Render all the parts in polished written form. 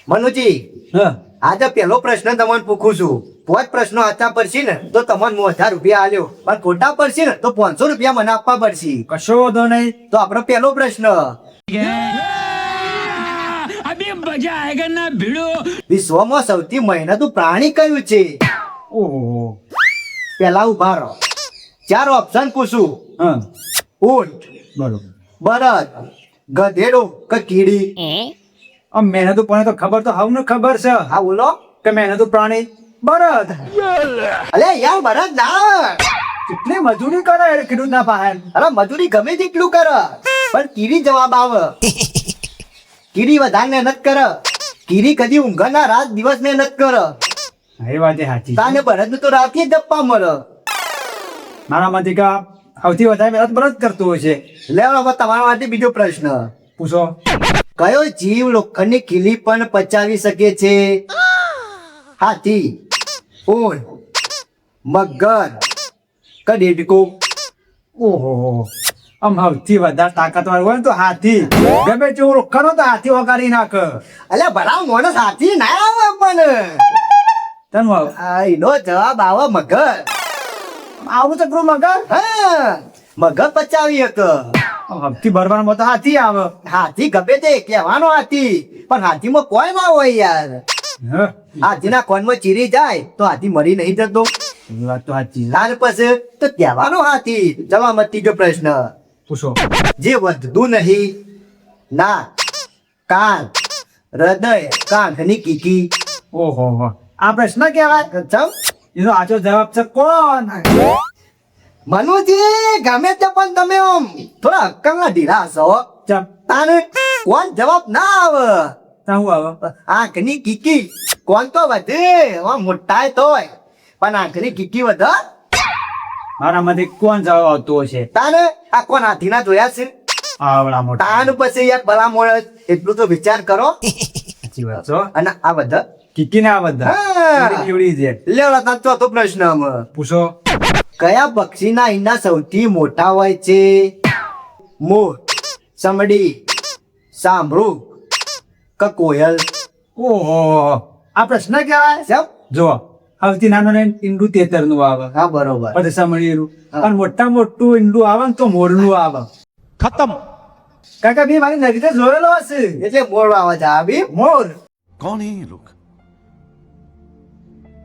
મનુજી હા આજે પેલો પ્રશ્ન તમને પૂછું છું. 5 પ્રશ્નો સાચા પડશે ને તો તમને 1000 રૂપિયા આલ્યો, પણ ખોટા પડશે ને તો 500 રૂપિયા મને આપવા પડશે. કશો વાંધો નહીં. તો આપણો પેલો પ્રશ્ન, अभी मजा आएगा ना भिड़ो. વિશ્વમાં સૌથી મહેનતું પ્રાણી કયું છે? ઓહો. પેલા ઉભા રહો, 4 ઓપ્શન પૂછું. હા ઊંટ, બરોબર. બળદ, ગધેડો કે કીડી? આમ મહેનતું પણ તો ખબર તો હવને ખબર છે હા બોલો. કે મહેનતું પ્રાણી બળદ. અલે યાર બળદ ના, કેટલી મજૂરી કરે ખેડૂત ના પાસે. અરે મજૂરી ગમે તેટલું કરે પણ કીડી જવાબ આવે. કીડી વધારે મહેનત કરે. કીડી કદી ઊંઘ ના, રાત દિવસ મહેનત કરે. એ વાત સાચી. તાને બળદ તો રાતે જ જપ્પા મળે. મારા માંથી કા સૌથી વધારે મહેનત બળદ કરતો હોય છે. લે હવે તમારા માટે બીજો પ્રશ્ન. પૂછો. કયો જીવ લોખંડની ખીલી પણ પચાવી શકે છે? હાથી, ઊંટ, મગર કે દેડકો? ઓહો. આમ સૌથી વધારે તાકાતવાર હોય ને તો હાથી. ગમે તેવું ખરો તો હાથી વગાડી નાખ. અલ્યા ભલા મોણસ હાથી ના આવે પણ તને એનો જવાબ આવે મગર. આવું તો પેલું મગર. હા મગર પચાવી એક. સૌથી ભરવાનું તો હાથી આવે. હાથી ગમે તે કહેવાનો હાથી, પણ હાથીમાં કોઈ ના હોય યાર. હા, હાથીના કોનમાં ચીરી જાય તો હાથી મરી નહીં જતો. એ વાત તો સાચી. ત્યાર પછી તો કહેવાનો હાથી. જવાબ ત્રીજો પ્રશ્ન, પૂછો. જે વધતું નહીં, નાક, કાન, હૃદય, કાંખની કીકી? ઓહો. આ પ્રશ્ન કહેવાય. ચમ એનો આચો જવાબ છે કોણ? મનુજી ગમે તે પણ તમે આમ થોડા અક્કલના ઢીલા છો. ચમ તાને કોણ જવાબ ના આવે. શું આવે? આંખની કીકી. કોણ તો વધે આમ મોટા તોય, પણ આંખની કીકી વધે. મારા માંથી કોણ જવાબ આવતો હશે? તાને આ કોણ હાથીના જોયા છે? આવડા મોટા. તાન પછી યાર ભલા મોણસ એટલું તો વિચાર કરો. સાચી વાત છો. અને આ બધા કીકી ના બધા હા. એવડી છે. લેવડા તાન ચોથો પ્રશ્ન આમાં. પૂછો. કયા પક્ષીના ઈંડા સૌથી મોટા હોય છે? મોર, સમડી, સાંભળું કે કોયલ? ઓહો. આ પ્રશ્ન કહેવાય. કેમ? જો સૌથી નાનો ને ઈંડું તેતર નું આવે, હા બરોબર. પછી સમળીનું, હા. અને મોટા મોટું ઈંડું આવે ને તો મોર નું આવે. खत्म. કાકા બી મારી નજરે જોયેલો હશે. એટલે મોર અવાજ આવે. મોર. कौन है ये लोग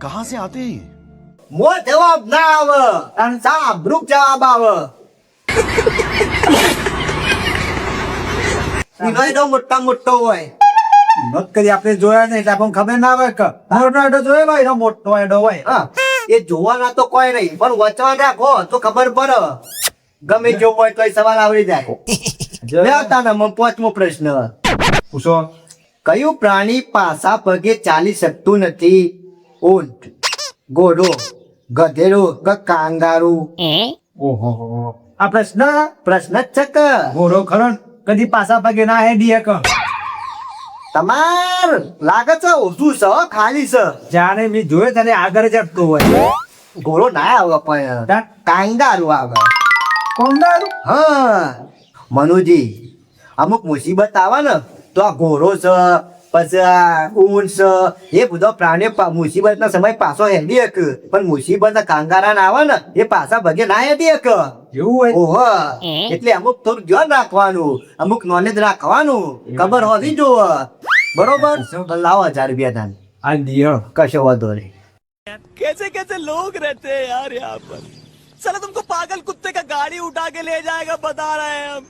कहां से आते हैं ये? મોર જવાબ ના આવે, અને સાંભળું જવાબ આવે. ઈનો એનો મોટા મોટો હોય. નોંધ કરી આપણે જોયા નહીં એટલે આપણને ખબર ના હોય કે મોરનો એડો જોયેલો એનો મોટો એડો હોય. હા એ જોવાના તો કોઈ નહીં, પણ વચવા રાખો તો ખબર પડે. ગમે જેવું હોય તો સવાલ આવડી જાય. લેવતા ને પાંચમો પ્રશ્ન, પૂછો. કયું પ્રાણી પાછા પગે ચાલી શકતું નથી? ઊંટ, ઘોડો, ગધેડો કે કાંગારૂ? ઓહો. આ પ્રશ્ન પ્રશ્ન જ છે કે ઘોડો ખરો ને, કદી પાછા પગે ના હેડીએ કે. તમાર લાગે છે ઓછું છે હો, ખાલી છે. જાણે મેં જોયે ત્યારે આગળ જતો હોય. ઘોડો ના આવે પણ તાન કાંગારૂ આવે. કોંગારું. હા મનુજી, અમુક મુસીબત આવે ને તો આ ઘોડો છે, પછી આ ઊંટ છે, એ બધો પ્રાણી મુસીબત ના સમય પાછો હેડી એક, પણ મુસીબત કાંગારા ના આવે ને એ પાછા ભગે ના હેડી એક. એવું હોય. ઓહો એટલે અમુક થોડું ધ્યાન રાખવાનું, અમુક નોલેજ રાખવાનું, ખબર હોવી જોવે. બરોબર. તો લાવો 1000 રૂપિયા તાન. આ દિયો. કશો વાંધો નહીં. कैसे कैसे लोग रहते हैं यार यहाँ पर. साला तुमको पागल कुत्ते का गाड़ी उठा के ले जाएगा बता रहे हैं हम.